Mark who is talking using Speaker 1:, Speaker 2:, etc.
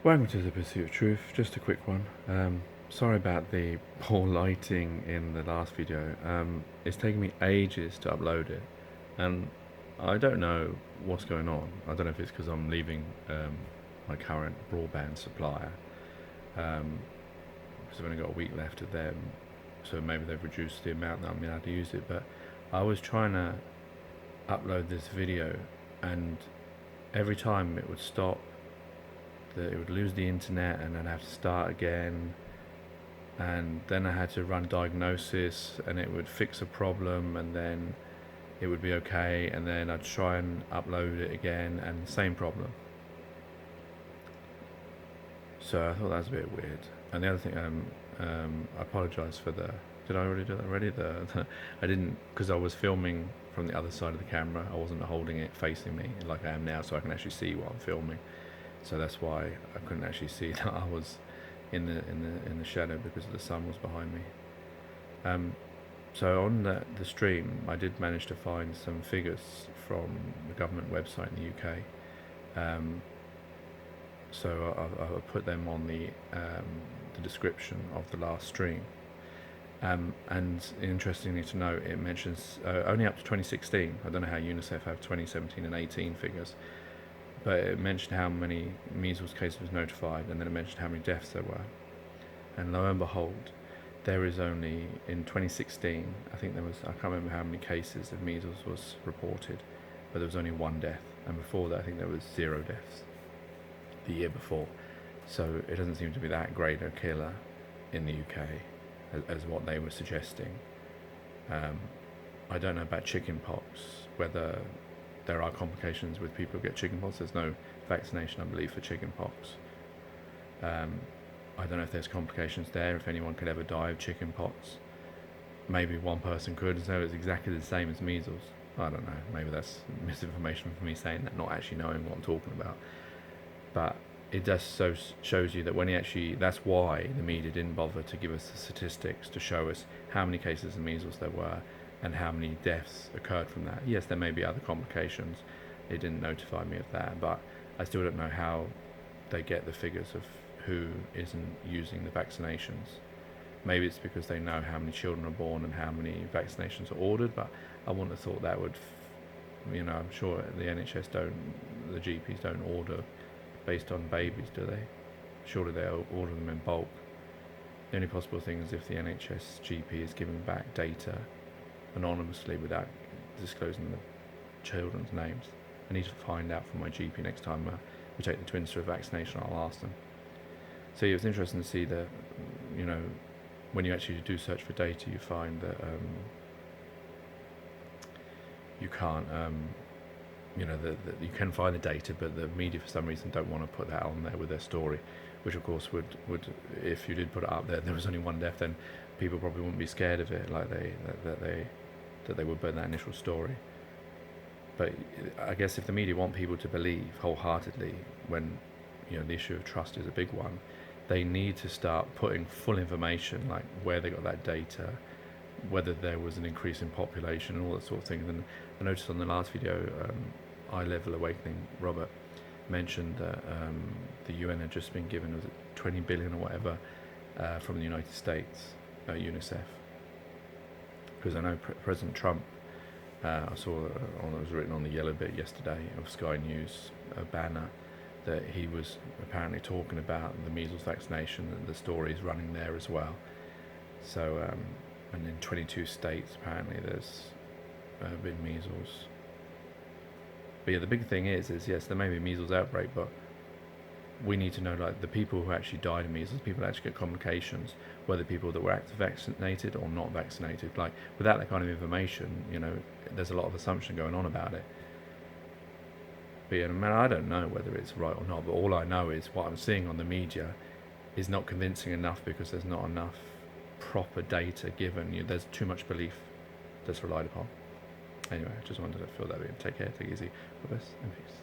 Speaker 1: Welcome to the Pursuit of Truth. Just a quick one. Sorry about the poor lighting in the last video. It's taken me ages to upload it, and I don't know what's going on. I don't know if it's because I'm leaving my current broadband supplier, because I've only got a week left of them, so maybe they've reduced the amount that I'm allowed to use it. But I was trying to upload this video, and every time it would stop. It would lose the internet and then have to start again, and then I had to run diagnosis and it would fix a problem and then it would be okay, and then I'd try and upload it again and same problem. So I thought that was a bit weird. And the other thing, I apologise for did I already do that already? I didn't, because I was filming from the other side of the camera. I wasn't holding it facing me like I am now, so I can actually see what I'm filming. So that's why I couldn't actually see that I was in the shadow, because the sun was behind me. So on the stream, I did manage to find some figures from the government website in the UK. So I'll put them on the description of the last stream. And interestingly to note, it mentions only up to 2016. I don't know how UNICEF have 2017 and 18 figures. But it mentioned how many measles cases was notified, and then it mentioned how many deaths there were. And lo and behold, there is only, in 2016, I think there was, I can't remember how many cases of measles was reported, but there was only one death. And before that, I think there was 0 deaths the year before. So it doesn't seem to be that great a killer in the UK as what they were suggesting. I don't know about chickenpox, whether there are complications with people who get chickenpox. There's no vaccination, I believe, for chickenpox. I don't know if there's complications there, if anyone could ever die of chickenpox. Maybe one person could, so it's exactly the same as measles. I don't know, maybe that's misinformation for me saying that, not actually knowing what I'm talking about. But it just shows you that when that's why the media didn't bother to give us the statistics to show us how many cases of measles there were and how many deaths occurred from that. Yes, there may be other complications. They didn't notify me of that, but I still don't know how they get the figures of who isn't using the vaccinations. Maybe it's because they know how many children are born and how many vaccinations are ordered, but I wouldn't have thought that would, I'm sure the NHS the GPs don't order based on babies, do they? Surely they order them in bulk. The only possible thing is if the NHS GP is giving back data anonymously without disclosing the children's names. I need to find out from my GP next time we take the twins through a vaccination. I'll ask them. So it was interesting to see that, when you actually do search for data, you find that you can't, that you can find the data, but the media for some reason don't want to put that on there with their story, which of course would if you did put it up there was only one death, then people probably wouldn't be scared of it, like that they would burn that initial story. But I guess if the media want people to believe wholeheartedly, when the issue of trust is a big one, they need to start putting full information, like where they got that data, whether there was an increase in population and all that sort of thing. And I noticed on the last video, Eye Level Awakening, Robert mentioned that the UN had just been given, was it 20 billion or whatever, from the United States, UNICEF. Because I know President Trump, I saw it was written on the yellow bit yesterday of Sky News banner, that he was apparently talking about the measles vaccination, and the story is running there as well. So, and in 22 states apparently there's been measles. But yeah, the big thing is yes, there may be a measles outbreak, but we need to know, like, the people who actually died of measles, people who actually get complications, whether people that were vaccinated or not vaccinated. Like, without that kind of information, there's a lot of assumption going on about it. But I don't know whether it's right or not, but all I know is what I'm seeing on the media is not convincing enough, because there's not enough proper data given. There's too much belief that's relied upon. Anyway, I just wanted to fill that in. Take care, take it easy. All the best, and peace.